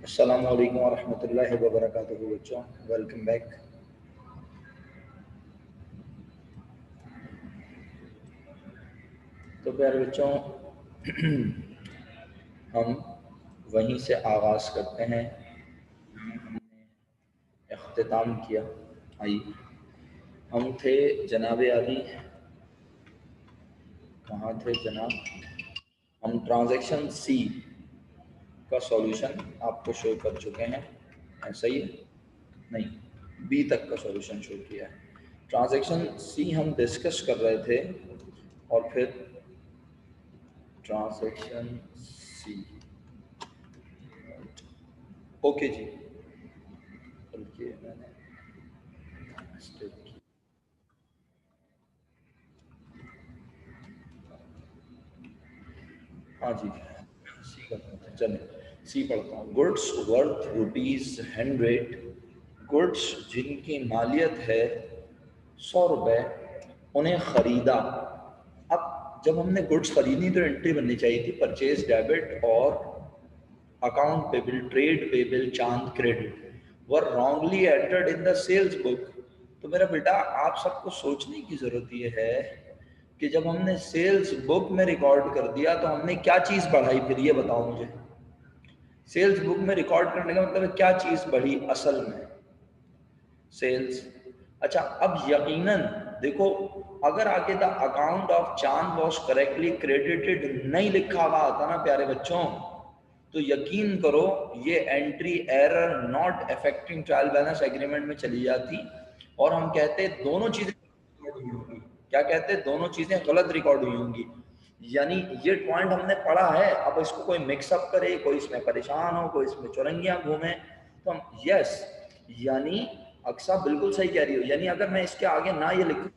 अस्सलामु अलैकुम वरहमतुल्लाहि वबरकातुहू बच्चों, वेलकम बैक। तो प्यारे बच्चों, हम वहीं से आगाज़ करते हैं हमने इख्तिताम किया। आइए, हम थे जनाब आली, कहाँ थे जनाब? हम ट्रांजैक्शन सी का सॉल्यूशन आपको शो कर चुके हैं, ऐसा ही है? नहीं, बी तक का सॉल्यूशन शो किया है। ट्रांजैक्शन सी हम डिस्कस कर रहे थे और फिर ट्रांजैक्शन सी, ओके जी, बल्कि मैंने मिस्टेक की। हाँ जी, सी करता हूँ, चलें सी पढ़ता हूँ। गुड्स वर्थ ₹100, गुड्स जिनकी मालियत है ₹100, उन्हें ख़रीदा। अब जब हमने गुड्स खरीदी तो एंट्री बननी चाहिए थी परचेज डेबिट और account payable, trade payable, Chand credit were wrongly entered in the sales book. तो मेरा बेटा, आप सबको सोचने की ज़रूरत ये है कि जब हमने सेल्स बुक में रिकॉर्ड कर दिया तो हमने क्या चीज़ बढ़ाई? फिर ये बताओ मुझे। सेल्स बुक में रिकॉर्ड करने का मतलब है क्या चीज़ बढ़ी असल में? सेल्स। अच्छा, अब यकीनन देखो, अगर आगे द अकाउंट ऑफ चांद वॉज करेक्टली क्रेडिटेड नहीं लिखा हुआ आता ना प्यारे बच्चों, तो यकीन करो ये entry error not affecting trial balance agreement में चली जाती और हम कहते दोनों चीजें रिकॉर्ड हुई होंगी। क्या कहते? दोनों चीजें गलत रिकॉर्ड हुई होंगी। यानी ये पॉइंट हमने पढ़ा है, अब इसको कोई मिक्सअप करे, कोई इसमें परेशान हो, कोई इसमें चुरंगियां घूमे, तो हम यस, यानी अक्सा बिल्कुल सही कह रही हो। यानी अगर मैं इसके आगे ना ये लिखूं,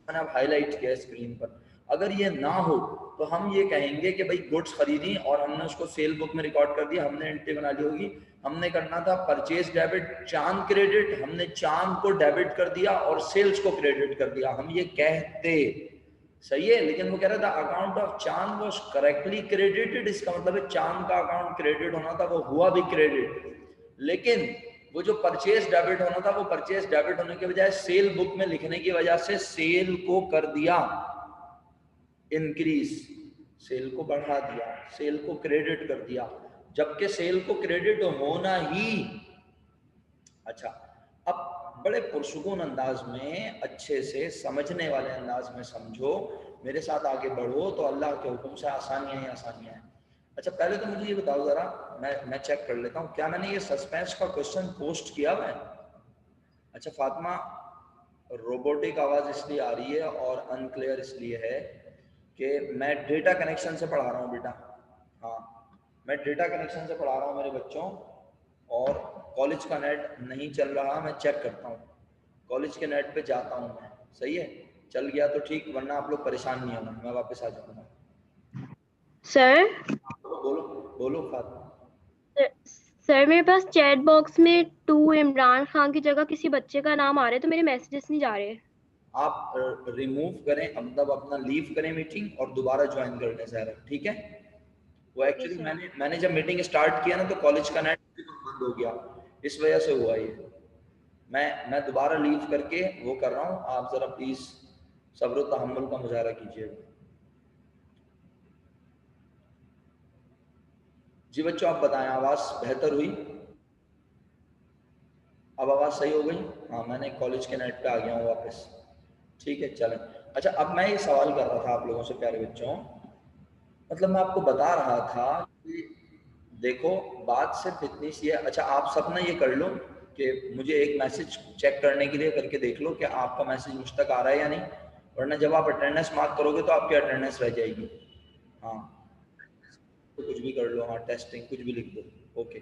मैंने अब हाईलाइट किया स्क्रीन पर, अगर ये ना हो तो हम ये कहेंगे कि भाई गुड्स खरीदी और हमने उसको सेल बुक में रिकॉर्ड कर दिया, हमने एंट्री बना ली होगी। हमने करना था परचेज डेबिट चांद क्रेडिट, हमने चांद को डेबिट कर दिया और सेल्स को क्रेडिट कर दिया, हम ये कहते। सही है, लेकिन वो कह रहा था अकाउंट ऑफ चांद वॉज करेक्टली क्रेडिटेड, इसका मतलब है चांद का अकाउंट क्रेडिट होना था, वो हुआ भी क्रेडिट, लेकिन वो जो परचेज डेबिट होना था वो परचेज डेबिट होने के बजाय सेल बुक में लिखने की वजह से सेल को कर दिया इंक्रीज, सेल को बढ़ा दिया, सेल को क्रेडिट कर दिया, जबकि सेल को क्रेडिट होना ही। अच्छा, अब बड़े पुरसुकून अंदाज में, अच्छे से समझने वाले अंदाज में समझो, मेरे साथ आगे बढ़ो तो अल्लाह के हुक्म से आसानियां ही आसानियां हैं। अच्छा, पहले तो मुझे ये बताओ जरा, मैं चेक कर लेता हूँ क्या मैंने ये सस्पेंस का क्वेश्चन पोस्ट किया हुआ है। अच्छा फातिमा, रोबोटिक आवाज़ इसलिए आ रही है और अनक्लियर इसलिए है कि मैं डेटा कनेक्शन से पढ़ा रहा हूँ बेटा। हाँ, मैं डेटा कनेक्शन से पढ़ा रहा हूँ मेरे बच्चों, और कॉलेज का नेट नहीं चल रहा, मैं चेक करता हूँ, कॉलेज के नेट पे जाता हूँ मैं। सही है, चल गया तो ठीक, वरना आप लोग परेशान नहीं होना, मैं वापस आ जाऊँगा। सर बोलो बोलो फातिमा। सर मेरे पास चैट बॉक्स में 2 इमरान खान की जगह किसी बच्चे का नाम आ रहा है, तो मेरे मैसेजेस नहीं जा रहे। आप रिमूव करें, मतलब अपना लीव करें मीटिंग और दोबारा ज्वाइन कर लें ज़रा, ठीक है? वो ओके एक्चुअली सर। मैंने जब मीटिंग स्टार्ट किया ना तो कॉलेज का नेट बंद हो गया, इस वजह से हुआ ये। मैं दोबारा लीव करके वो कर रहा हूँ, आप ज़रा प्लीज़ सब्र और तहम्मुल का मुजाहरा कीजिएगा। जी बच्चों, आप बताएं, आवाज़ बेहतर हुई? अब आवाज़ सही हो गई? हाँ, मैंने कॉलेज के नेट पे आ गया हूँ वापस, ठीक है चलें। अच्छा, अब मैं ये सवाल कर रहा था आप लोगों से प्यारे बच्चों, मतलब मैं आपको बता रहा था कि देखो बात सिर्फ इतनी सी है। अच्छा, आप सब ना ये कर लो कि मुझे एक मैसेज चेक करने के लिए करके देख लो कि आपका मैसेज मुझ तक आ रहा है या नहीं, वरना जब आप अटेंडेंस मार्क करोगे तो आपकी अटेंडेंस रह जाएगी। हाँ, तो कुछ भी कर लो, हाँ टेस्टिंग कुछ भी लिख दो, ओके।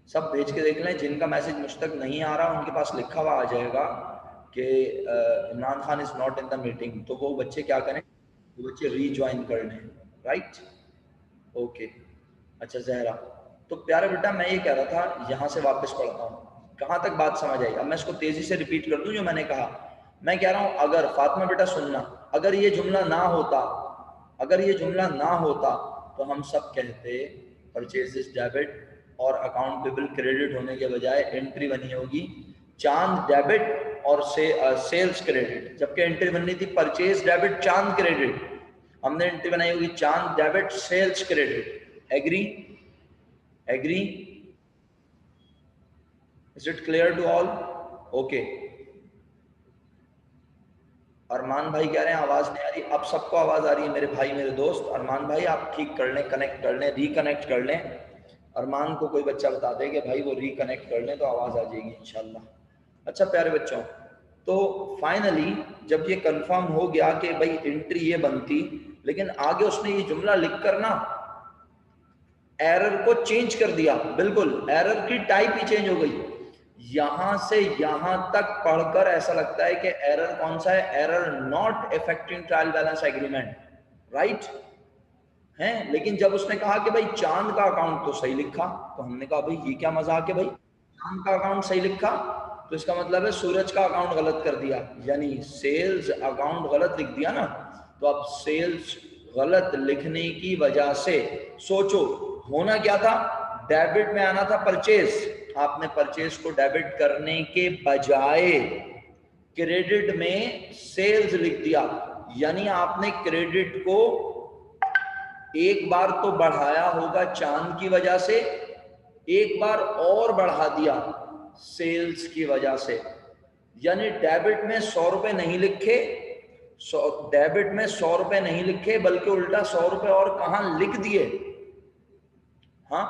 सब भेज के देख लें, जिनका मैसेज मुझ तक नहीं आ रहा उनके पास लिखा हुआ आ जाएगा कि Imran Khan is not in the meeting, तो वो बच्चे क्या करें, वो बच्चे रीज्वाइन कर लें, राइट, ओके। अच्छा जहरा, तो प्यारा बेटा मैं ये कह रहा था, यहाँ से वापस पढ़ता हूँ, कहाँ तक बात समझ आई? अब मैं इसको तेज़ी से रिपीट कर दूँ जो मैंने कहा। मैं कह रहा हूँ, अगर फातिमा बेटा सुनना, अगर ये जुमला ना होता, अगर ये जुमला ना होता तो हम सब कहते परचेज इज डेबिट, और अकाउंट पेबल क्रेडिट होने के बजाय एंट्री बनी होगी चांद डेबिट और सेल्स क्रेडिट, जबकि एंट्री बननी थी परचेज डेबिट चांद क्रेडिट। हमने एंट्री बनाई होगी Chand debit sales credit. Agree? Agree? Is it clear to all? Okay. Arman भाई कह रहे हैं आवाज नहीं आ रही। अब सबको आवाज आ रही है मेरे भाई मेरे दोस्त। अरमान भाई आप ठीक कर लें, कनेक्ट कर लें, रिकनेक्ट कर लें। अरमान को कोई बच्चा बता दे कि भाई वो रिकनेक्ट कर लें तो आवाज आ जाएगी इंशाल्लाह। अच्छा प्यारे बच्चों, तो फाइनली जब ये कंफर्म हो गया कि भाई एंट्री ये बनती, लेकिन आगे उसने ये जुमला लिखकर ना एरर को चेंज कर दिया। बिल्कुल एरर की टाइप ही चेंज हो गई। यहां से यहां तक पढ़कर ऐसा लगता है कि एरर कौन सा है? Error not affecting trial balance agreement, right है। लेकिन जब उसने कहा कि भाई चांद का अकाउंट तो सही लिखा, तो हमने कहा भाई ये क्या मजाक है भाई, चांद का अकाउंट सही लिखा तो इसका मतलब है सूरज का अकाउंट गलत कर दिया, यानी सेल्स अकाउंट गलत लिख दिया ना। तो अब सेल्स गलत लिखने की वजह से सोचो होना क्या था? डेबिट में आना था परचेज, आपने परचेज को डेबिट करने के बजाय क्रेडिट में सेल्स लिख दिया, यानी आपने क्रेडिट को एक बार तो बढ़ाया होगा चांद की वजह से, एक बार और बढ़ा दिया सेल्स की वजह से। यानी डेबिट में 100 रुपए नहीं लिखे, डेबिट में 100 रुपए नहीं लिखे, बल्कि उल्टा 100 रुपए और कहां लिख दिए। हाँ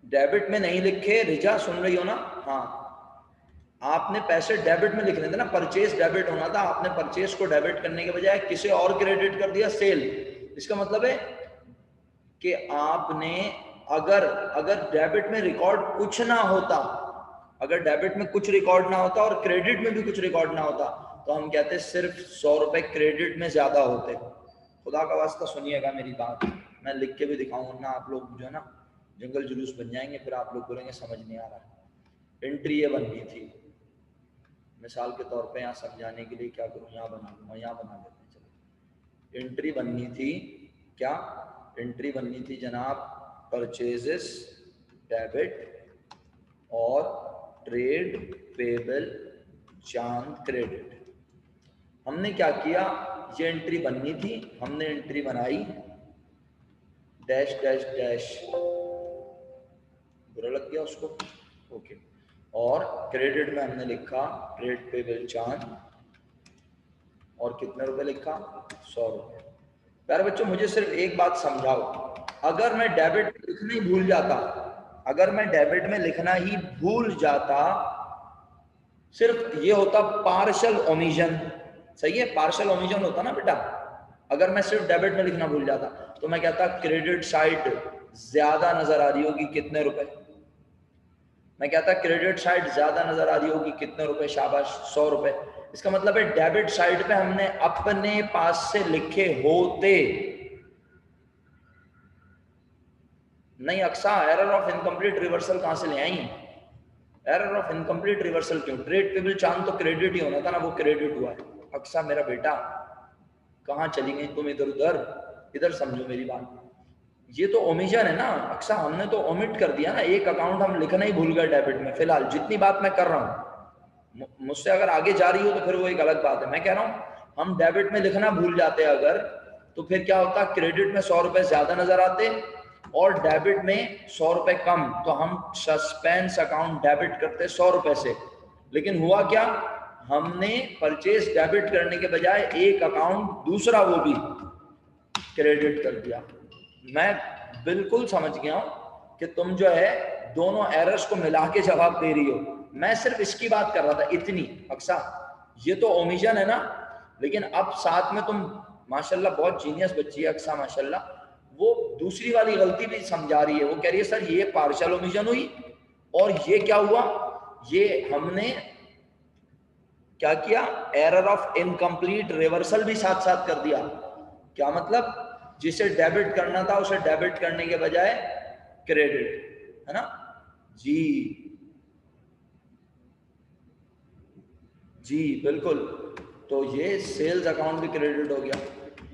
डेबिट में नहीं लिखे, रिजा सुन रही हो ना? हाँ आपने पैसे डेबिट में लिखने थे ना, परचेज डेबिट होना था, आपने परचेज को डेबिट करने के बजाय किसे और क्रेडिट कर दिया, सेल। इसका मतलब है कि आपने अगर डेबिट में रिकॉर्ड कुछ ना होता, अगर डेबिट में कुछ रिकॉर्ड ना होता और क्रेडिट में भी कुछ रिकॉर्ड ना होता, तो हम कहते सिर्फ 100 रुपए क्रेडिट में ज्यादा होते। खुदा का वास्ता सुनिएगा मेरी बात, मैं लिख के भी दिखाऊंगा ना, आप लोग जो है ना जंगल जुलूस बन जाएंगे, फिर आप लोग बोलेंगे समझ नहीं आ रहा। एंट्री ये बननी थी, मिसाल के तौर पे यहाँ समझाने के लिए क्या करूँ, यहाँ बना दूंगा, यहाँ बना देते हैं। चलो एंट्री बननी थी क्या? एंट्री बननी थी जनाब परचेजेस डेबिट और ट्रेड पेबल चांद क्रेडिट। हमने क्या किया, ये एंट्री बननी थी, हमने एंट्री बनाई डैश डैश डैश, बुरा लग गया उसको, ओके। और क्रेडिट में हमने लिखा ट्रेड पेबल चांद, और कितने रुपए लिखा? 100 रुपए। प्यारे बच्चों मुझे सिर्फ एक बात समझाओ, अगर मैं डेबिट में लिखना ही भूल जाता, अगर मैं डेबिट में लिखना ही भूल जाता, सिर्फ ये होता पार्शल ओमिशन, सही है, पार्शल ओमिशन होता ना बेटा। अगर मैं सिर्फ डेबिट में लिखना भूल जाता तो मैं कहता क्रेडिट साइड ज्यादा नजर आ रही होगी कितने रुपए, मैं कहता क्रेडिट साइड ज्यादा नजर आ रही होगी कितने रुपए, शाबाश 100 रुपए। इसका मतलब है डेबिट साइड पे हमने अपने पास से लिखे होते। नहीं Aksa, error of incomplete reversal कहां से ले आई? एरर ऑफ इनकम्प्लीट रिवर्सल क्यों? ट्रेड पेबल चांद तो क्रेडिट ही होना था ना, वो क्रेडिट हुआ है। अक्सा मेरा बेटा कहां चली गई तुम, इधर उधर, इधर समझो मेरी बात। ये तो ओमिशन है ना अक्सा, हमने तो ओमिट कर दिया ना, एक अकाउंट हम लिखना ही भूल गए डेबिट में। फिलहाल जितनी बात मैं कर रहा हूं, मुझसे अगर आगे जा रही हो तो फिर वो एक अलग बात है। मैं कह रहा हूं हम डेबिट में लिखना भूल जाते अगर, तो फिर क्या होता, क्रेडिट में 100 रुपए ज्यादा नजर आते और डेबिट में 100 रुपए कम, तो हम सस्पेंस अकाउंट डेबिट करते 100 रुपए से। लेकिन हुआ क्या, हमने परचेज डेबिट करने के बजाय एक अकाउंट दूसरा वो भी क्रेडिट कर दिया। मैं बिल्कुल समझ गया हूं कि तुम जो है दोनों एरर्स को मिला के जवाब दे रही हो, मैं सिर्फ इसकी बात कर रहा था इतनी। अक्सा ये तो ओमिशन है ना, लेकिन अब साथ में तुम माशाल्लाह बहुत जीनियस बच्ची है अक्सा माशाल्लाह, वो दूसरी वाली गलती भी समझा रही है। वो कह रही है सर ये पार्शियल ओमिशन हुई और ये क्या हुआ, ये हमने क्या किया, एरर ऑफ इनकम्प्लीट रिवर्सल भी साथ साथ कर दिया। क्या मतलब, जिसे डेबिट करना था उसे डेबिट करने के बजाय क्रेडिट, है ना जी? जी बिल्कुल, तो ये सेल्स अकाउंट भी क्रेडिट हो गया।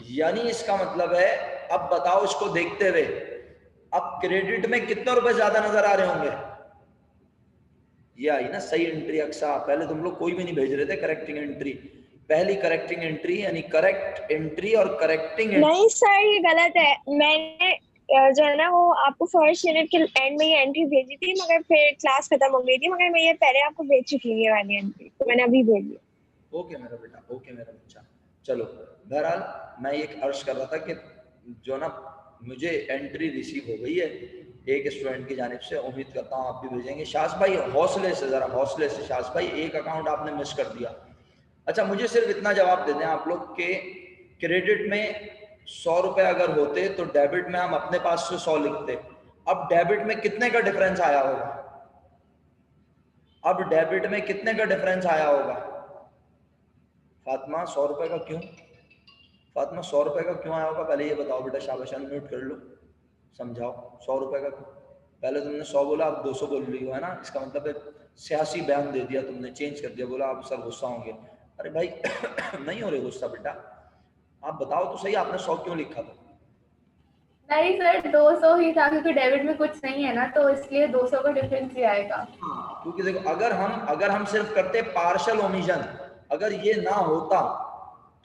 यानी इसका मतलब है, अब बताओ इसको देखते हुए, अब क्रेडिट में कितने रुपए ज्यादा नजर आ रहे होंगे? ये आई ना सही एंट्री अक्सा। पहले तुम लोग कोई भी नहीं भेज रहे थे करेक्टिंग एंट्री। पहली करेक्टिंग एंट्री यानी करेक्ट एंट्री और करेक्टिंग नहीं सर ये गलत है। मैंने जो है ना वो आपको फर्स्ट यूनिट के एंड में ये एंट्री भेजी थी, मगर फिर क्लास खत्म हो गई थी, मगर मैं ये पहले आपको भेज चुकी हूँ ये वाली एंट्री, तो मैंने अभी भेज दी। ओके मेरा बेटा, ओके मेरा बच्चा। चलो बहरहाल मैं ये अर्ज कर रहा था कि जो ना मुझे एंट्री रिसीव हो गई है एक स्टूडेंट की जानिब से, उम्मीद करता हूँ आप भी भेजेंगे। शास भाई हौसले से, जरा हौसले से शास भाई, एक अकाउंट आपने मिस कर दिया। अच्छा मुझे सिर्फ इतना जवाब दे दें आप लोग के क्रेडिट में 100 रुपए अगर होते तो डेबिट में हम अपने पास से 100 लिखते, अब डेबिट में कितने का डिफरेंस आया होगा? अब डेबिट में कितने का डिफरेंस आया होगा? फातिमा 100 रुपए का क्यों? फातिमा 100 रुपए का क्यों आया होगा? पहले ये बताओ बेटा, शाबाश, अनम्यूट कर लो, समझाओ 100 रुपए का क्यों? पहले तुमने 100 बोला, अब 200 बोल रही हो, है ना? इसका मतलब है सियासी बयान दे दिया तुमने, चेंज कर दिया, बोला आप सर गुस्सा होंगे। अरे भाई नहीं हो रहे गुस्सा बेटा, आप बताओ तो सही, आपने 100 क्यों लिखा था? नहीं सर 200 ही था, क्योंकि डेबिट में कुछ नहीं है ना, तो इसलिए 200 का डिफरेंस ही आएगा। हाँ, क्योंकि देखो अगर हम सिर्फ करते पार्शल ओमिशन, अगर ये ना होता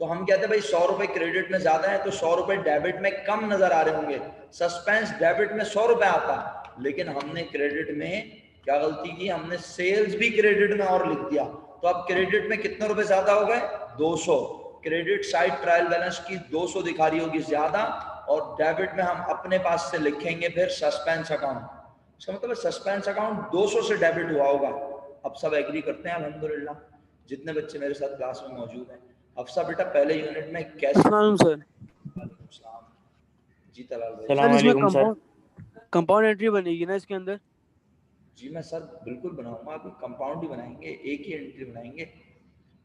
तो हम कहते भाई 100 रुपए क्रेडिट में ज्यादा है तो 100 रुपए डेबिट में कम नजर आ रहे होंगे, सस्पेंस डेबिट में 100 रुपए आता, लेकिन हमने क्रेडिट में क्या गलती की? हमने सेल्स भी क्रेडिट में और लिख दिया, तो अब क्रेडिट में कितने रुपए ज्यादा हो गए? 200। क्रेडिट साइड ट्रायल बैलेंस की 200 दिखा रही होगी ज्यादा, और डेबिट में हम अपने पास से लिखेंगे फिर सस्पेंस अकाउंट। इसका मतलब सस्पेंस अकाउंट 200 से डेबिट हुआ होगा। अब सब एग्री करते हैं अल्हम्दुलिल्लाह, जितने बच्चे मेरे साथ क्लास में मौजूद हैं। अफसा बेटा पहले यूनिट में कैसे? सर जी तलाल भाई। सर इसमें कंपाउंड एंट्री बनेगी ना इसके अंदर? जी मैं सर बिल्कुल बनाऊंगा, आप कंपाउंड ही बनाएंगे, एक ही एंट्री बनाएंगे,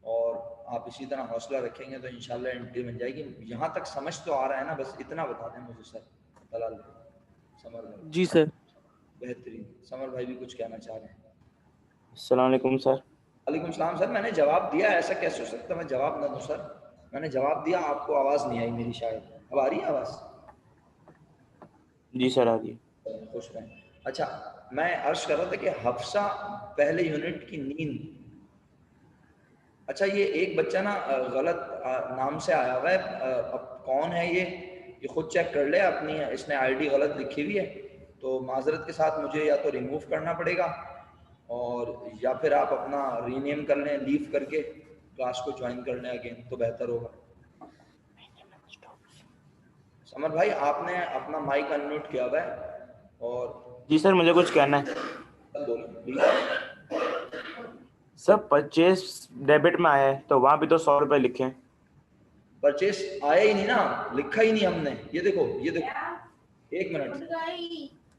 और आप इसी तरह हौसला रखेंगे तो इंशाल्लाह एंट्री बन जाएगी। यहाँ तक समझ तो आ रहा है ना? बस इतना बता दें मुझे सर तलाल भाई। समर भाई। जी सर। बेहतरीन। समर भाई भी कुछ कहना चाह रहे हैं? अस्सलाम वालेकुम सर। वालेकुम सलाम सर। मैंने जवाब दिया, ऐसा कैसे हो सकता है मैं जवाब ना दूं सर? मैंने जवाब दिया, आपको आवाज़ नहीं आई मेरी शायद। अब आ रही है आवाज़? जी सर आ रही है। खुश रहें। अच्छा मैं अर्ज कर रहा था कि हफ्सा पहले यूनिट की नींद। अच्छा ये एक बच्चा ना गलत नाम से आया हुआ है, अब कौन है ये खुद चेक कर ले अपनी, इसने आईडी गलत लिखी हुई है, तो माजरत के साथ मुझे या तो रिमूव करना पड़ेगा और या फिर आप अपना रीनेम कर लें, लीव करके क्लास को ज्वाइन कर लें अगेन, तो बेहतर होगा। समर भाई आपने अपना माइक अनम्यूट किया हुआ है और जी सर मुझे कुछ कहना है। सर परचेस डेबिट में आया है तो वहां भी तो 100 रुपए लिखे हैं। परचेस आया ही नहीं ना, लिखा ही नहीं हमने। ये देखो एक मिनट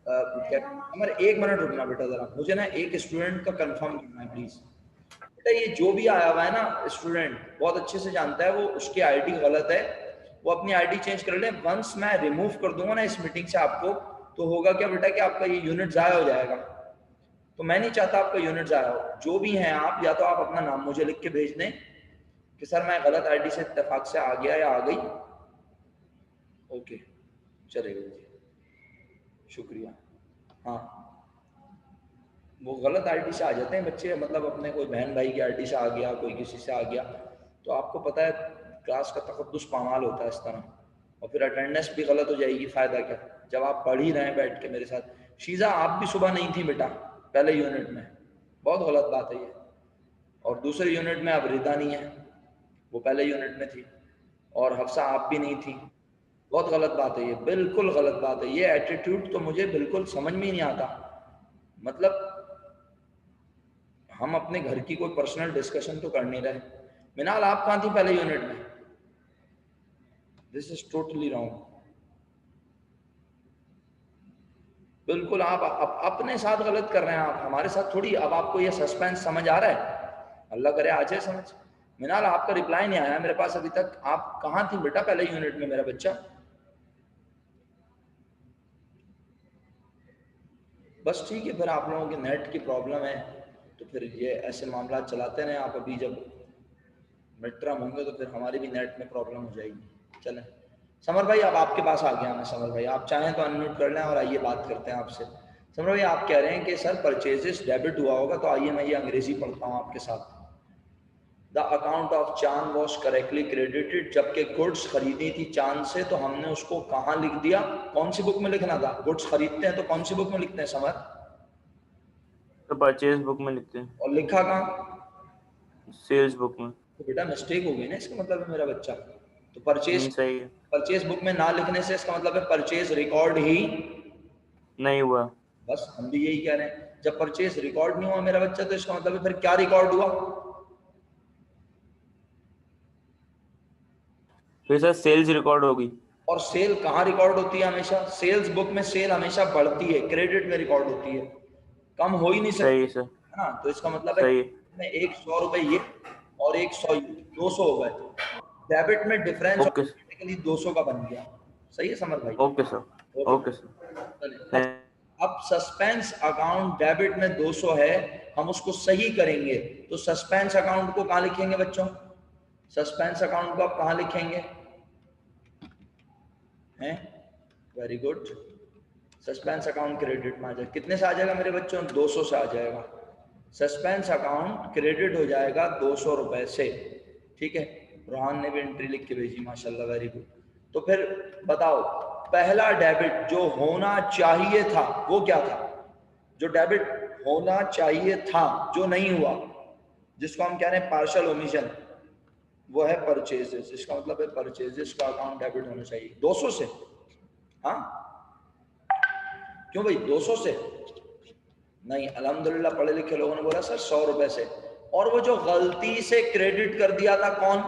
समर, एक मिनट रुकना बेटा जरा, मुझे ना एक स्टूडेंट का कंफर्म करना है प्लीज। बेटा ये जो भी आया हुआ है ना स्टूडेंट बहुत अच्छे से जानता है वो उसकी आईडी गलत है, वो अपनी आईडी चेंज कर ले। वंस मैं रिमूव कर दूंगा ना इस मीटिंग से आपको, तो होगा क्या बेटा कि आपका ये यूनिट जाया हो जाएगा, तो मैं नहीं चाहता आपका यूनिट जाया हो। जो भी हैं आप, या तो आप अपना नाम मुझे लिख के भेज दें कि सर मैं गलत आईडी से इत्तेफाक से आ गया या आ गई। ओके चलेगा जी, शुक्रिया। हाँ वो गलत आईडी से आ जाते हैं बच्चे, मतलब अपने कोई बहन भाई की आईडी से आ गया, कोई किसी से आ गया, तो आपको पता है क्लास का तकद्दुस पामाल होता है इस तरह, और फिर अटेंडेंस भी गलत हो जाएगी, फ़ायदा क्या जब आप पढ़ ही रहे हैं बैठ के मेरे साथ। शीज़ा आप भी सुबह नहीं थी बेटा पहले यूनिट में, बहुत गलत बात है ये। और दूसरे यूनिट में अब रिदा नहीं है, वो पहले यूनिट में थी, और हफ्सा आप भी नहीं थी, बहुत गलत बात है ये, बिल्कुल गलत बात है ये। एटीट्यूड तो मुझे बिल्कुल समझ में ही नहीं आता। मतलब हम अपने घर की कोई पर्सनल डिस्कशन तो कर नहीं रहे। मिनाल आप कहाँ थी पहले यूनिट में? This is totally wrong. बिल्कुल आप अपने साथ गलत कर रहे हैं, आप हमारे साथ थोड़ी। अब आपको ये सस्पेंस समझ आ रहा है? अल्लाह करे आ जाए समझ। मिनाल आपका रिप्लाई नहीं आया मेरे पास अभी तक, आप कहाँ थी बेटा पहले यूनिट में मेरा बच्चा? बस ठीक है, फिर आप लोगों के नेट की प्रॉब्लम है तो फिर ये ऐसे मामला चलाते रहें आप। अभी जब मिड टर्म होंगे तो फिर हमारी भी नेट में प्रॉब्लम हो जाएगी। चलें समर भाई अब आपके पास आ गया मैं। समर भाई आप चाहें तो अनम्यूट कर लें और आइए बात करते हैं आपसे। समर भाई आप कह रहे हैं कि सर परचेजेस डेबिट हुआ होगा, तो आइए मैं ये अंग्रेजी पढ़ता हूँ आपके साथ। द अकाउंट ऑफ चांद वॉज करेक्टली क्रेडिटेड, जबकि गुड्स खरीदी थी चांद से तो हमने उसको कहाँ लिख दिया, कौन सी बुक में लिखना था? गुड्स खरीदते हैं तो कौन सी बुक में लिखते हैं समर? तो परचेज बुक में लिखते हैं। और लिखा कहाँ? सेल्स बुक में। तो बेटा मिस्टेक हो गई ना, इसका मतलब है मेरा बच्चा। तो परचेज सही है। परचेज बुक में ना लिखने से इसका मतलब है परचेज रिकॉर्ड ही नहीं हुआ। बस हम भी यही कह रहे हैं, जब परचेज रिकॉर्ड नहीं हुआ मेरा बच्चा तो इसका मतलब है फिर क्या रिकॉर्ड हुआ? फिर सर सेल्स रिकॉर्ड होगी। और सेल कहाँ रिकॉर्ड होती है? हमेशा सेल्स बुक में सेल हमेशा बढ़ती है, क्रेडिट में रिकॉर्ड होती है, कम हो ही नहीं सकती, सही है सर। है ना? तो इसका मतलब है सही है। में एक 100 रुपए ये और एक 100 ये 200 हो गए, डेबिट में डिफरेंस ओके ऑटोमेटिकली 200 का बन गया। सही है समझ भाई? Okay sir. Okay okay sir. चलिए, अब सस्पेंस अकाउंट डेबिट में 200 है, हम उसको सही करेंगे तो सस्पेंस अकाउंट को कहाँ लिखेंगे बच्चों? सस्पेंस अकाउंट को आप कहाँ लिखेंगे हैं? Very good. Suspense account credit में आ जाए, कितने से आ जाएगा मेरे बच्चों? 200 से आ जाएगा। सस्पेंस अकाउंट क्रेडिट हो जाएगा 200 रुपए से। ठीक है, रोहान ने भी एंट्री लिख के भेजी, माशाल्लाह, वेरी गुड। तो फिर बताओ, पहला डेबिट जो होना चाहिए था वो क्या था? जो डेबिट होना चाहिए था जो नहीं हुआ, जिसको हम कह रहे हैं पार्शियल ओमिशन, वो है परचेजेस। इसका मतलब है परचेजेस का अकाउंट डेबिट होना चाहिए 200 से। हाँ क्यों भाई 200 से? नहीं, अल्हम्दुलिल्लाह पढ़े लिखे लोगों ने बोला सर 100 रुपए से। और वो जो गलती से क्रेडिट कर दिया था कौन?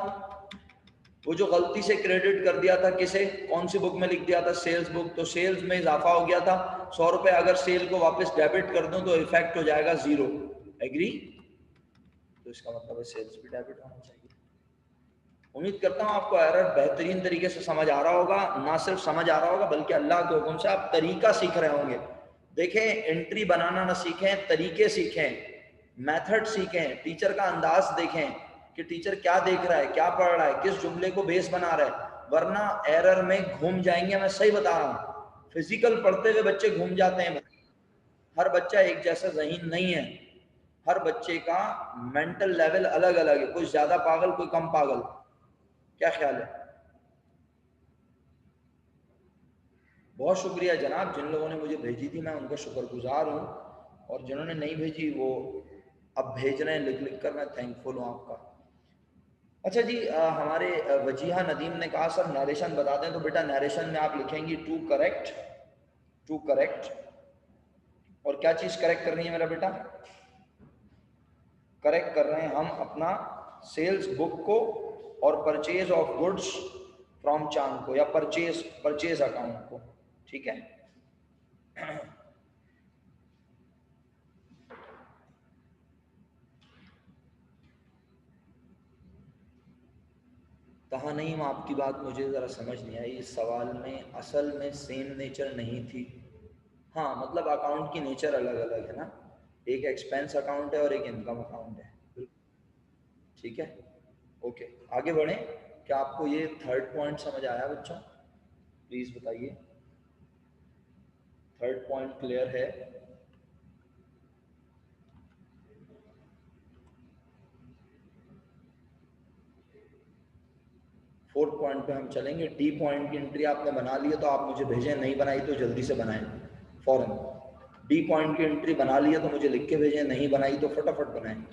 वो जो गलती से क्रेडिट कर दिया था किसे, कौन सी बुक में लिख दिया था? Sales book. तो सेल्स में इजाफा हो गया था 100 रुपए, अगर सेल को वापस डेबिट कर दूं तो इफेक्ट हो जाएगा 0। एग्री? तो इसका मतलब है सेल्स भी डेबिट होना चाहिए। उम्मीद करता हूं आपको एरर बेहतरीन तरीके से समझ आ रहा होगा, ना सिर्फ समझ आ रहा होगा बल्कि अल्लाह के हुक्म से आप तरीका सीख रहे होंगे। देखें, एंट्री बनाना ना सीखें, तरीके सीखें, मेथड सीखें, टीचर का अंदाज देखें कि टीचर क्या देख रहा है, क्या पढ़ रहा है, किस जुमले को बेस बना रहा है, वरना एरर में घूम जाएंगे। मैं सही बता रहा हूँ, फिजिकल पढ़ते हुए बच्चे घूम जाते हैं। हर बच्चा एक जैसा ज़हीन नहीं है, हर बच्चे का मेंटल लेवल अलग अलग है, कोई ज्यादा पागल कोई कम पागल। क्या ख्याल है? बहुत शुक्रिया जनाब, जिन लोगों ने मुझे भेजी थी मैं उनका शुक्रगुजार हूँ, और जिन्होंने नहीं भेजी वो अब भेज रहे हैं लिख लिख कर, मैं थैंकफुल हूँ आपका। अच्छा जी, हमारे वजीहा नदीम ने कहा सर नरेशन बता दें, तो बेटा नरेशन में आप लिखेंगी टू करेक्ट, टू करेक्ट। और क्या चीज़ करेक्ट कर रही है मेरा बेटा? करेक्ट कर रहे हैं हम अपना सेल्स बुक को और परचेज ऑफ गुड्स फ्रॉम चांद को, या परचेज अकाउंट को। ठीक है, कहा नहीं, आपकी बात मुझे ज़रा समझ नहीं आई। इस सवाल में असल में सेम नेचर नहीं थी। हाँ मतलब अकाउंट की नेचर अलग अलग है ना, एक एक्सपेंस अकाउंट है और एक इनकम अकाउंट है। ठीक है, ओके आगे बढ़ें। क्या आपको ये थर्ड पॉइंट समझ आया बच्चों? प्लीज़ बताइए, थर्ड पॉइंट क्लियर है? फोर्थ पॉइंट पे हम चलेंगे। डी पॉइंट की एंट्री आपने बना ली है तो आप मुझे भेजें, नहीं बनाई तो जल्दी से बनाएं फौरन। डी पॉइंट की एंट्री बना ली है तो मुझे लिख के भेजें, नहीं बनाई तो फटाफट बनाएं।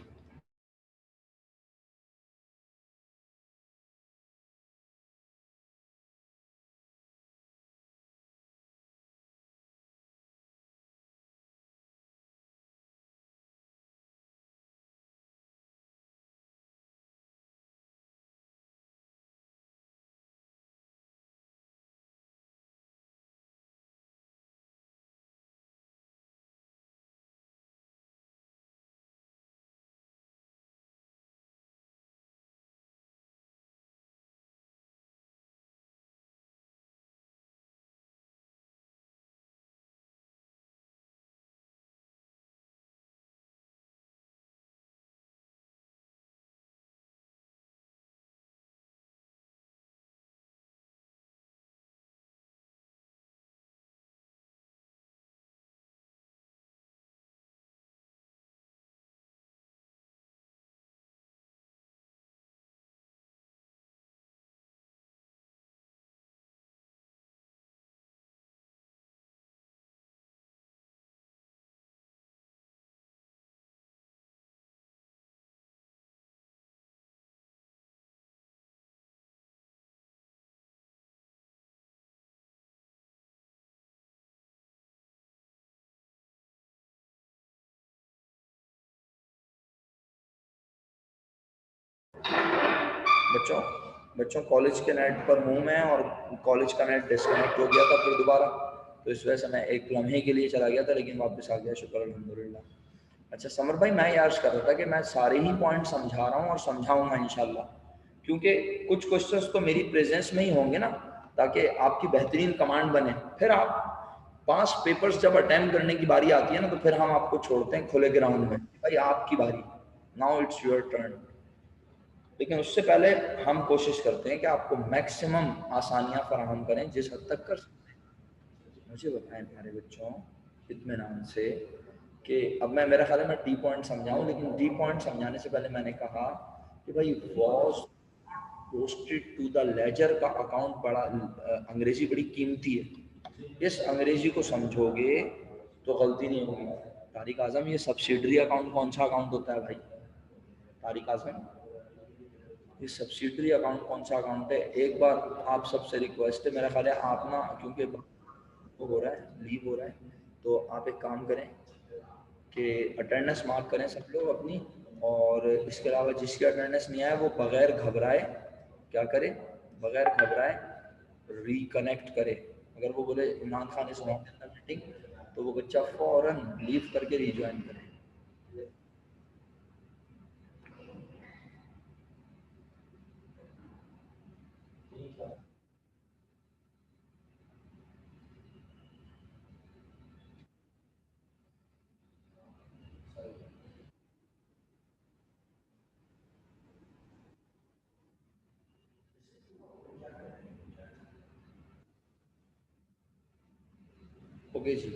बच्चों बच्चों कॉलेज के नेट पर हूँ मैं और कॉलेज का नेट डिस्कनेक्ट हो गया था फिर दोबारा, तो इस वजह से मैं एक लम्हे के लिए चला गया था, लेकिन वापस आ गया, शुक्र अल्हम्दुलिल्लाह। अच्छा समर भाई, मैं याद कर रहा था कि मैं सारे ही पॉइंट समझा रहा हूँ और समझाऊंगा इंशाल्लाह, क्योंकि कुछ क्वेश्चंस तो मेरी प्रेजेंस में ही होंगे ना, ताकि आपकी बेहतरीन कमांड बने। फिर आप 5 पेपर्स जब अटेम्प्ट करने की बारी आती है ना, तो फिर हम आपको छोड़ते हैं खुले ग्राउंड में, भाई आपकी बारी, नाउ इट्स योर टर्न। लेकिन उससे पहले हम कोशिश करते हैं कि आपको मैक्सिमम आसानियां फराहम करें जिस हद तक कर सकते हैं। मुझे बताएं प्यारे बच्चों इत्मीनान से कि अब मैं, मेरा ख्याल है मैं डी पॉइंट समझाऊं, लेकिन डी पॉइंट समझाने से पहले मैंने कहा कि भाई was posted to the ledger का अकाउंट बड़ा अंग्रेजी बड़ी कीमती है, इस अंग्रेजी को समझोगे तो गलती नहीं होगी। तारिक आजम, ये सब्सिडरी अकाउंट कौन सा अकाउंट होता है भाई? तारिक आजम, ये सब्सिडरी अकाउंट कौन सा अकाउंट है? एक बार आप सबसे रिक्वेस्ट है, मेरा ख्याल है आप ना, क्योंकि वो हो रहा है, लीव हो रहा है, तो आप एक काम करें कि अटेंडेंस मार्क करें सब लोग अपनी, और इसके अलावा जिसकी अटेंडेंस नहीं आया वो बगैर घबराए क्या करे, बगैर घबराए रिकनेक्ट करे। अगर वो बोले Imran Khan is not in the meeting, तो वो बच्चा फौरन लीव करके रिज्वाइन करे। ओके जी,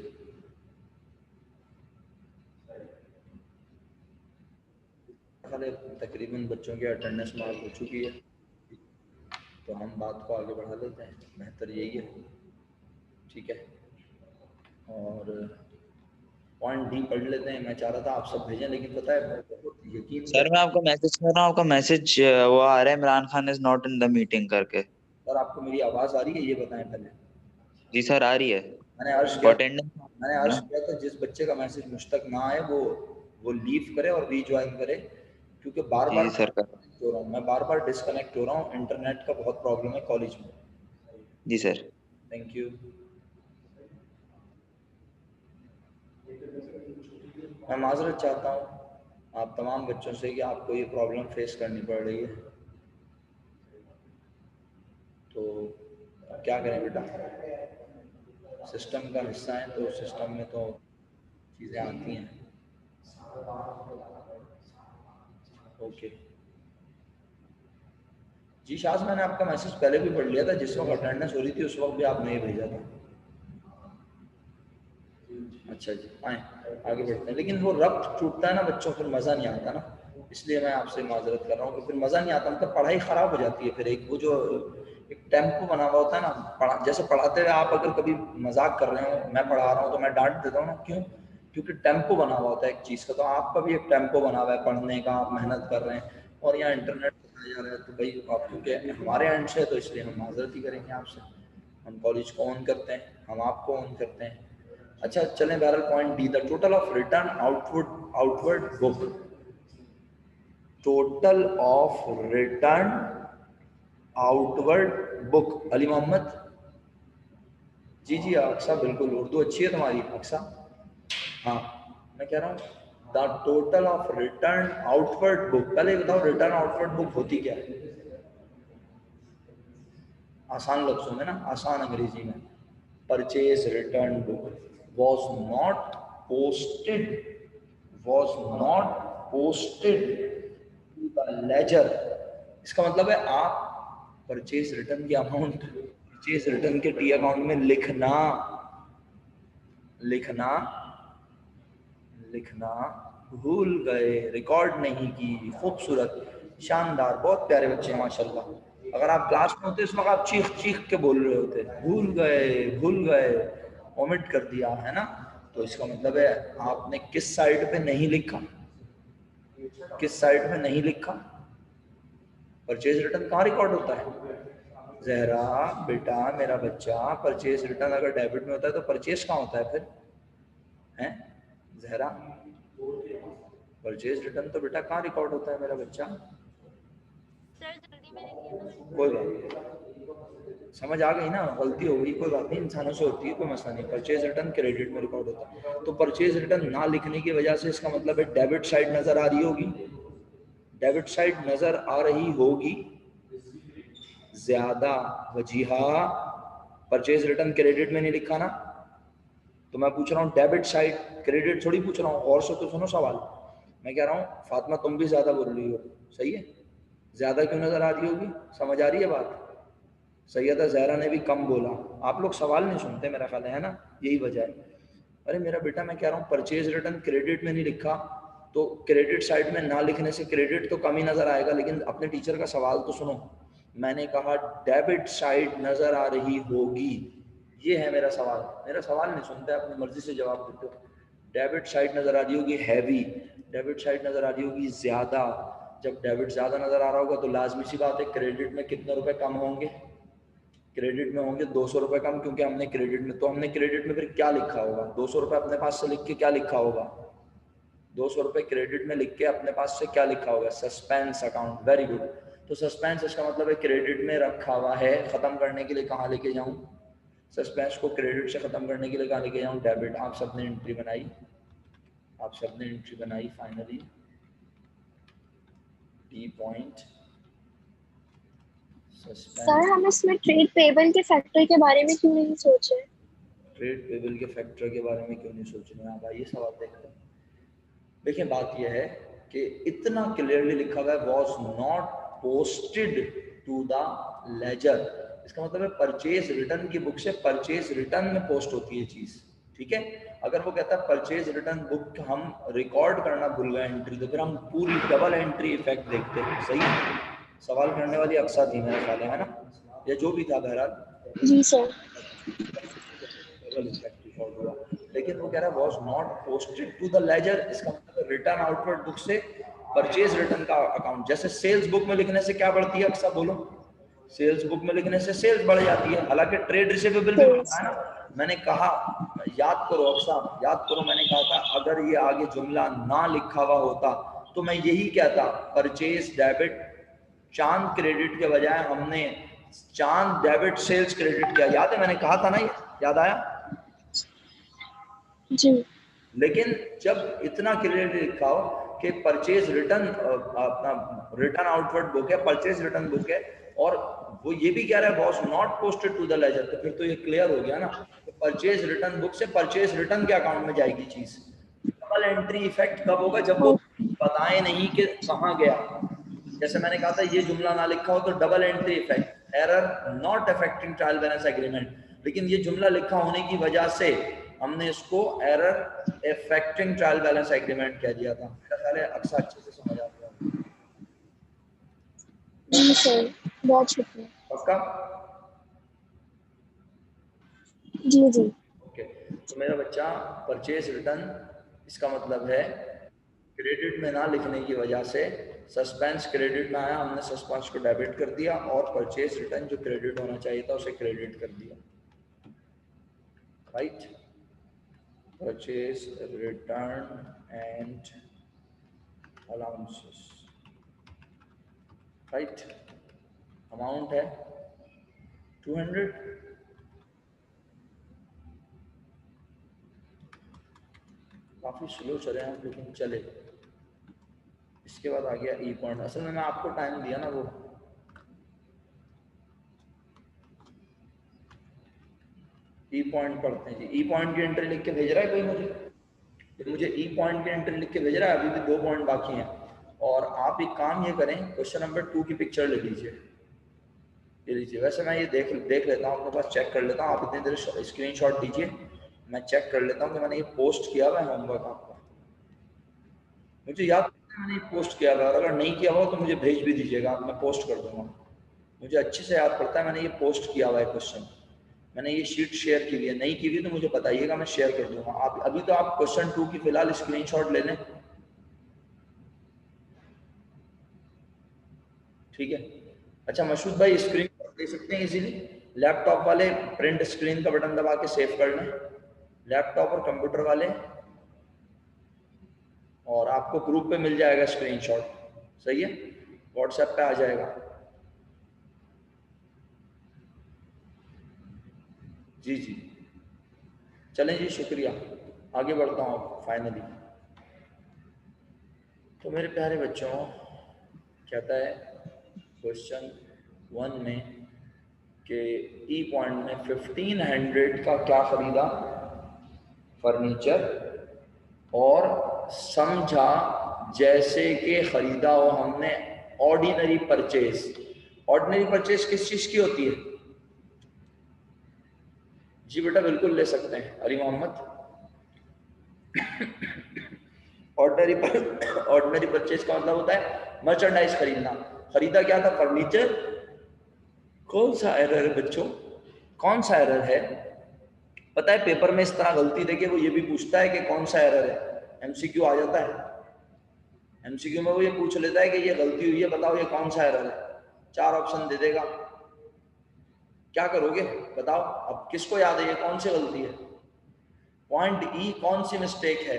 तकरीबन बच्चों की अटेंडेंस मार्क हो चुकी है, तो हम बात को आगे बढ़ा लेते हैं, बेहतर यही है, ठीक है। और पॉइंट डी पढ़ लेते हैं। मैं चाह रहा था आप सब भेजें, लेकिन पता है बहुत यकीन सर मैं आपको मैसेज कर रहा हूँ, आपका मैसेज वो आ रहा है, Imran Khan is not in the meeting करके। सर आपको मेरी आवाज़ आ रही है, ये बताएं पहले। जी सर आ रही है। मैंने अर्ज वो किया अटेंडेंस मैंने अर्ज किया था जिस बच्चे का मैसेज मुझ तक ना आए वो लीव करे और रीज्वाइन करे, क्योंकि बार जी बार सर कर हो रहा हूँ मैं, बार बार डिस्कनेक्ट हो रहा हूँ, इंटरनेट का बहुत प्रॉब्लम है कॉलेज में। जी सर। Thank you. मैं माजरत चाहता हूँ आप तमाम बच्चों से कि आपको ये प्रॉब्लम फेस करनी पड़ रही है, तो क्या करें बेटा, सिस्टम का हिस्सा है, तो सिस्टम में तो चीज़ें आती हैं। ओके जी शाज, मैंने आपका मैसेज पहले भी पढ़ लिया था, जिस वक्त अटेंडेंस हो रही थी उस वक्त भी आपने ये भेजा था। अच्छा जी, आए आगे बढ़ते हैं। लेकिन वो रब्त टूटता है ना बच्चों, फिर मज़ा नहीं आता ना, इसलिए मैं आपसे माजरत कर रहा हूँ कि फिर मज़ा नहीं आता, मतलब पढ़ाई ख़राब हो जाती है। फिर एक वो जो एक टेम्पो बना हुआ होता है ना, जैसे पढ़ाते हुए आप अगर कभी मजाक कर रहे हो, मैं पढ़ा रहा हूँ तो मैं डांट देता हूँ ना, क्यों? क्योंकि टेम्पो बना हुआ होता है एक चीज़ का, तो आपका भी एक टेम्पो बना हुआ है पढ़ने का, आप मेहनत कर रहे हैं और यहाँ इंटरनेट बताया जा रहा है, तो भाई आप क्योंकि हमारे एंड से, तो इसलिए हम माजरत ही करेंगे आपसे। हम कॉलेज को ऑन करते हैं, हम आपको ऑन करते हैं। अच्छा चलें, बहरहाल point D, the total of return outward book, total of return outward book. Ali Mohammad ji जी, अक्सा बिल्कुल, उर्दू अच्छी है तुम्हारी अक्सा। हाँ मैं कह रहा हूँ the total of return outward book. पहले बताओ रिटर्न आउटवर्ड बुक होती क्या है? आसान लफ्जों में ना, आसान अंग्रेजी में, purchase return book was not posted to the ledger। इसका मतलब है आप परचेज रिटर्न की अमाउंट परचेज रिटर्न के टी अकाउंट में लिखना भूल गए, रिकॉर्ड नहीं की। खूबसूरत, शानदार, बहुत प्यारे बच्चे माशाल्लाह। अगर आप क्लास में होते इस वक्त आप चीख चीख के बोल रहे होते, भूल गए, ओमिट कर दिया है ना, तो इसका मतलब है आपने किस साइड पे नहीं लिखा, परचेज रिटर्न कहाँ रिकॉर्ड होता है? जहरा बेटा, मेरा बच्चा, परचेज रिटर्न अगर डेबिट में होता है तो परचेज कहाँ होता है फिर? हैं जहरा, परचेज रिटर्न तो बेटा कहाँ रिकॉर्ड होता है मेरा बच्चा? सर जल्दी कोई बात नहीं, समझ आ गई ना, गलती हो गई कोई बात नहीं, इंसानों से होती है, कोई मसला नहीं। परचेज रिटर्न क्रेडिट में रिकॉर्ड होता है। तो परचेज रिटर्न ना लिखने की वजह से इसका मतलब है डेबिट साइड नजर आ रही होगी, डेबिट साइड नजर आ रही होगी ज्यादा। वजीहा परचेज रिटर्न क्रेडिट में नहीं लिखा ना, तो मैं पूछ रहा हूँ डेबिट साइड, क्रेडिट थोड़ी पूछ रहा हूँ। और से तो सुनो सवाल, मैं कह रहा हूँ फातिमा तुम भी ज्यादा बोल रही हो, सही है, ज्यादा क्यों नजर आ रही होगी, समझ आ रही है बात। सैयदा जहरा ने भी कम बोला, आप लोग सवाल नहीं सुनते मेरा ख्याल है ना, यही वजह है। अरे मेरा बेटा मैं कह रहा हूँ परचेज रिटर्न क्रेडिट में नहीं लिखा, तो क्रेडिट साइड में ना लिखने से क्रेडिट तो कम ही नजर आएगा, लेकिन अपने टीचर का सवाल तो सुनो। मैंने कहा डेबिट साइड नजर आ रही होगी, ये है मेरा सवाल। मेरा सवाल नहीं सुनते, अपनी मर्जी से जवाब देते हो। डेबिट साइड नजर आ रही होगी हैवी, डेबिट साइड नजर आ रही होगी ज्यादा। जब डेबिट ज्यादा नजर आ रहा होगा तो लाजमी सी बात है क्रेडिट में कितने रुपए कम होंगे, क्रेडिट में होंगे 200 रुपए कम, क्योंकि हमने क्रेडिट में, तो हमने क्रेडिट में फिर क्या लिखा होगा, 200 रुपए अपने पास से लिख के क्या लिखा होगा, 200 रुपए क्रेडिट में लिख के अपने पास से क्या लिखा होगा, सस्पेंस अकाउंट। Very good. तो सस्पेंस इसका मतलब है क्रेडिट में रखा हुआ है, खत्म करने के लिए कहाँ लेके जाऊं, सस्पेंस को क्रेडिट से खत्म करने के लिए कहाँ लेके जाऊं, डेबिट। आप सबने एंट्री बनाई, आप सबने एंट्री बनाई फाइनली डी पॉइंट सर हम इसमें ट्रेड पेबल के फैक्टर के बारे में क्यों नहीं सोचे? ट्रेड पेबल के फैक्टर के बारे में क्यों नहीं सोच रहे हैं आप, आइए सवाल देखते हैं। देखिए बात यह है कि इतना क्लियरली लिखा हुआ है was not posted to the ledger, इसका मतलब है परचेज रिटर्न की बुक से परचेज रिटर्न में पोस्ट होती है चीज, ठीक है। अगर वो कहता है परचेज रिटर्न बुक हम रिकॉर्ड करना भूल गए एंट्री, तो फिर हम पूरी डबल एंट्री इफेक्ट देखते हैं, सही है। सवाल करने वाली अक्सर थी मेरे ख्याल है ना, या जो भी था बहरहाल। जी सर। लेकिन वो कह रहा है was not posted to the ledger, इसका मतलब रिटर्न आउटवर्ड बुक से परचेज रिटर्न का अकाउंट। जैसे सेल्स बुक में लिखने से क्या बढ़ती है अक्सर, बोलो, सेल्स बुक में लिखने से सेल्स बढ़ जाती है, हालांकि ट्रेड रिसीवेबल भी बढ़ता है ना। मैंने कहा, याद करो अक्सर, याद करो, मैंने कहा था अगर ये आगे जुमला ना लिखा हुआ होता तो मैं यही कहता परचेज डेबिट चांद क्रेडिट के बजाय हमने चांद डेबिट सेल्स क्रेडिट किया, याद है मैंने कहा था ना, ये याद आया जी। लेकिन जब इतना क्लियरली लिखा हो कि परचेज रिटर्न, अपना रिटर्न आउटवर्ड बुक है, परचेज रिटर्न बुक है, और वो ये भी कह रहा है was not posted to the ledger, तो फिर तो ये क्लियर हो गया ना, परचेज रिटर्न बुक से परचेज रिटर्न के अकाउंट में जाएगी चीज। डबल एंट्री इफेक्ट कब होगा, जब वो बताए नहीं कि कहाँ गया। जैसे मैंने कहा था ये जुमला ना लिखा हो तो double entry effect, error not affecting trial balance agreement, लेकिन ये जुमला लिखा होने की वजह से हमने इसको error affecting trial balance agreement कह दिया था। मेरा ख्याल है अक्सर अच्छे से समझ आ गया। जी सर, बहुत शुक्रिया। पक्का? जी जी। ओके, तो मेरा बच्चा परचेज रिटर्न, इसका मतलब है क्रेडिट में ना लिखने की वजह से सस्पेंस क्रेडिट में आया, हमने सस्पेंस को डेबिट कर दिया, और परचेज रिटर्न जो क्रेडिट होना चाहिए था उसे क्रेडिट कर दिया, right. Purchase return and allowances, right. Amount है 200, काफी स्लो चले हैं लेकिन चले। इसके बाद आ गया ई पॉइंट, असल में मैं आपको टाइम दिया ना, वो ई पॉइंट पढ़ते हैं जी। ई पॉइंट की एंट्री लिख के भेज रहा है कोई मुझे, तो मुझे ई पॉइंट की एंट्री लिख के भेज रहा है, अभी भी 2 पॉइंट बाकी हैं। और आप एक काम ये करें, क्वेश्चन नंबर 2 की पिक्चर ले लीजिए, ये लीजिए। वैसे मैं ये देख लेता हूँ, अपने पास चेक कर लेता हूँ, आप इतनी देर स्क्रीनशॉट दीजिए, मैं चेक कर लेता हूँ कि मैंने ये पोस्ट किया हुआ है होमवर्क आपका। मुझे याद मैंने पोस्ट किया हुआ, और अगर नहीं किया हुआ तो मुझे भेज भी दीजिएगा, मैं पोस्ट कर दूंगा। मुझे अच्छे से याद पड़ता है मैंने ये पोस्ट किया हुआ है क्वेश्चन, मैंने ये शीट शेयर की हुई है, नहीं की हुई तो मुझे बताइएगा, मैं शेयर कर दूंगा। आप अभी तो आप क्वेश्चन 2 की फिलहाल स्क्रीनशॉट ले लें, ठीक है। अच्छा मशहूद भाई स्क्रीन दे सकते हैं इजीली, लैपटॉप वाले प्रिंट स्क्रीन का बटन दबा के सेव कर लें, लैपटॉप और कंप्यूटर वाले, और आपको ग्रुप पे मिल जाएगा स्क्रीनशॉट, सही है, व्हाट्सएप पे आ जाएगा। जी जी, चलें जी, शुक्रिया। आगे बढ़ता हूँ अब फाइनली। तो मेरे प्यारे बच्चों, कहता है क्वेश्चन 1 में कि ई पॉइंट में 1500 का क्या खरीदा, फर्नीचर, और समझा जैसे कि खरीदा हो हमने ऑर्डिनरी परचेज। ऑर्डिनरी परचेज किस चीज की होती है? जी बेटा बिल्कुल ले सकते हैं अली मोहम्मद। ऑर्डिनरी परचेज का मतलब होता है मर्चेंडाइज खरीदना। खरीदा क्या था? फर्नीचर। कौन सा एरर है बच्चों? कौन सा एरर है? पता है पेपर में इस तरह गलती देके वो ये भी पूछता है कि कौन सा एरर है। एमसीक्यू आ जाता है, एमसीक्यू में वो ये पूछ लेता है कि ये गलती हुई है, बताओ ये कौन सा एरर है। 4 ऑप्शन दे देगा, क्या करोगे बताओ? अब किसको याद है ये कौन सी गलती है? पॉइंट ई कौन सी मिस्टेक है?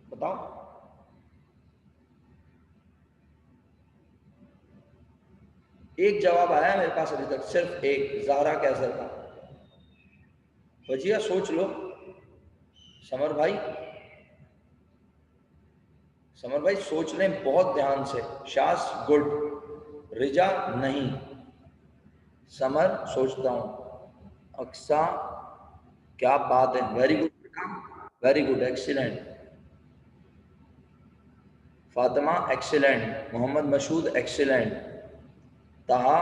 बताओ। एक जवाब आया मेरे पास अभी तक, सिर्फ एक, ज़हरा कैसर का। वजिया सोच लो। समर भाई, समर भाई सोच लें बहुत ध्यान से। शास गुड, रिजा नहीं, समर सोचता हूं, अक्सा क्या बात है, very good, very good, excellent, Fatima excellent, Mohammad Mashhood excellent, Taha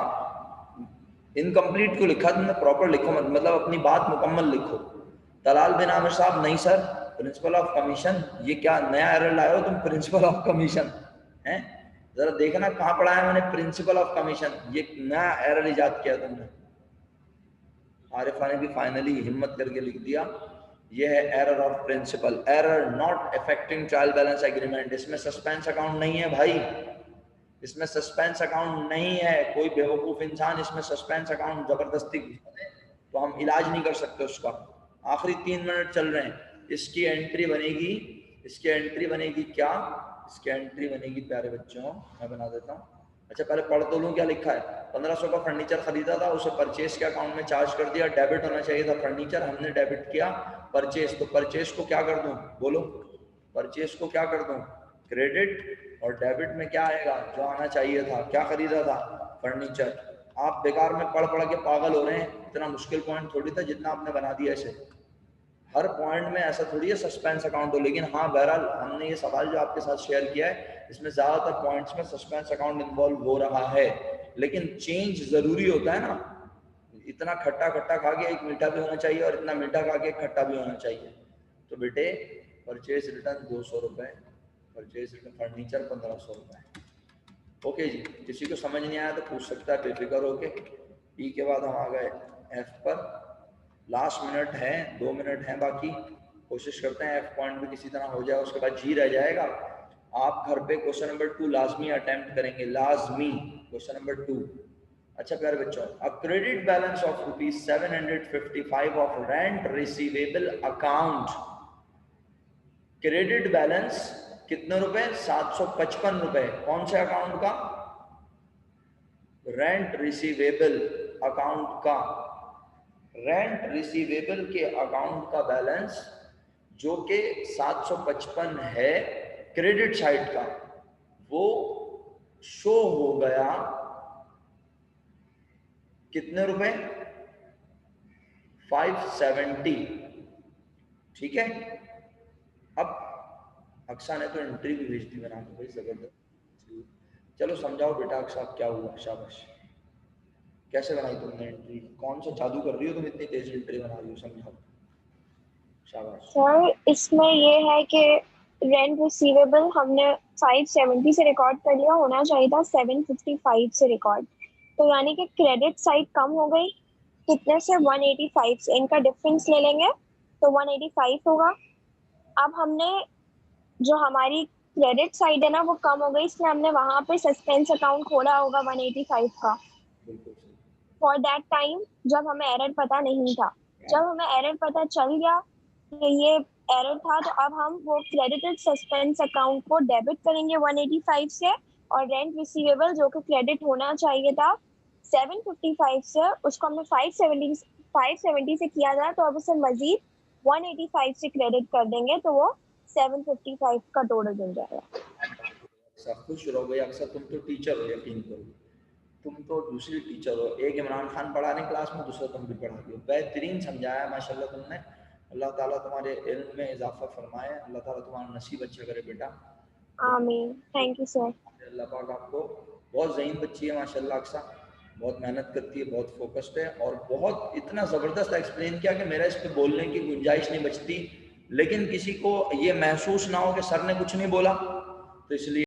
incomplete को लिखा तुमने, प्रॉपर लिखो, मतलब अपनी बात मुकम्मल लिखो। तलाल बिन आमिर साहब नहीं सर, प्रिंसिपल ऑफ कमीशन, ये क्या नया एरर लाए हो तुम? प्रिंसिपल ऑफ कमीशन हैं, जरा देखना कहाँ पढ़ा है मैंने प्रिंसिपल ऑफ कमीशन, ये नया एरर इजाद किया तुमने। आरिफा ने भी फाइनली हिम्मत करके लिख दिया, ये है error of principle, error not affecting trial balance agreement. इसमें सस्पेंस अकाउंट नहीं है भाई, इसमें सस्पेंस अकाउंट नहीं है। कोई बेवकूफ इंसान इसमें सस्पेंस अकाउंट जबरदस्ती तो हम इलाज नहीं कर सकते उसका। आखिरी 3 मिनट चल रहे हैं, इसकी एंट्री बनेगी, इसकी एंट्री बनेगी क्या? इसकी एंट्री बनेगी प्यारे बच्चों, मैं बना देता हूँ। अच्छा पहले पढ़ तो लूँ क्या लिखा है। 1500 का फर्नीचर खरीदा था, उसे परचेज के अकाउंट में चार्ज कर दिया। डेबिट होना चाहिए था फर्नीचर, हमने डेबिट किया परचेज। तो परचेज को क्या कर दूं? बोलो, परचेज को क्या कर दूं? क्रेडिट। और डेबिट में क्या आएगा जो आना चाहिए था? क्या खरीदा था? फर्नीचर। आप बेकार में पढ़ पढ़ के पागल हो रहे हैं, इतना मुश्किल पॉइंट थोड़ी था जितना आपने बना दिया इसे। हर पॉइंट में ऐसा थोड़ी है सस्पेंस अकाउंट हो, लेकिन हाँ बहरहाल हमने ये सवाल जो आपके साथ शेयर किया है इसमें ज्यादातर पॉइंट्स में सस्पेंस अकाउंट इन्वॉल्व हो रहा है, लेकिन चेंज जरूरी होता है ना। इतना खट्टा खट्टा खा के एक मीठा भी होना चाहिए, और इतना मीठा खा के एक खट्टा भी होना चाहिए। तो बेटे परचेज रिटर्न 200 रुपए, परचेज रिटर्न फर्नीचर 1500 रुपए। ओके जी, किसी को समझ नहीं आया तो पूछ सकता है बेफिक्र होके। ई के बाद हम आ गए एफ पर। लास्ट मिनट है, 2 मिनट हैं बाकी, कोशिश करते हैं एफ पॉइंट भी किसी तरह हो जाए, उसके बाद जी रह जाएगा। आप घर पे क्वेश्चन नंबर 2 लाजमी अटेम्प्ट करेंगे, लाजमी क्वेश्चन नंबर 2। अच्छा प्यारे बच्चों, a credit balance of ₹755 of rent receivable account. Credit balance कितने रुपए? 755 रुपए। कौन से अकाउंट का? रेंट रिसीवेबल अकाउंट का। रेंट रिसीवेबल के अकाउंट का बैलेंस जो कि 755 है क्रेडिट साइड का, वो शो हो गया कितने रुपए? 570। ठीक है। अब अक्सा ने तो एंट्री भी भेज दी बना के, भाई जबरदस्त। चलो समझाओ बेटा अक्सा क्या हुआ, शाबाश। कैसे बनाई तुमने एंट्री? कौन सा जादू कर रही हो तुम, इतनी तेज एंट्री बना रही हो, समझाओ, शाबाश। सर इसमें ये है कि रेंट रिसीवेबल हमने 570 से रिकॉर्ड कर लिया, होना चाहिए था 755 से रिकॉर्ड। तो यानी कि क्रेडिट साइड कम हो गई कितने से? 185 से। इनका डिफरेंस ले लेंगे तो 185 होगा। अब हमने जो हमारी क्रेडिट साइड है ना वो कम हो गई, इसलिए हमने वहां पे सस्पेंस अकाउंट खोला होगा 185 का फॉर दैट टाइम जब हमें एरर पता नहीं था। जब हमें एरर पता चल गया कि ये एरर था, तो अब हम वो क्रेडिटेड सस्पेंस अकाउंट को डेबिट करेंगे 185 से, और रेंट रिसीवेबल जो कि क्रेडिट होना चाहिए था 755 से, उसको हमने 570 से किया था, तो अब उसे मजीद 185 से क्रेडिट कर देंगे, तो वो 755 का टोटल बन जाएगा। सब खुश रहोगे। अक्सर तुम तो टीचर हो, यकीन करो, तुम तो दूसरी टीचर हो। एक इमरान खान पढ़ा रहे क्लास में, दूसरा तुम भी पढ़ा रही हो। बेहतरीन समझाया माशाल्लाह तुमने। अल्लाह ताला तुम्हारे इल्म में इजाफा फरमाए, अल्लाह ताला तुम्हारा नसीब अच्छा करे बेटा। आमीन, थैंक यू सर। अल्लाह पाक आपको, बहुत ज़हीन बच्ची है माशाल्लाह अक्सा, बहुत मेहनत करती है, बहुत फोकस्ड है, और बहुत इतना ज़बरदस्त एक्सप्लेन किया कि मेरा इस पर बोलने की गुंजाइश नहीं बचती, लेकिन किसी को ये महसूस ना हो कि सर ने कुछ नहीं बोला, तो इसलिए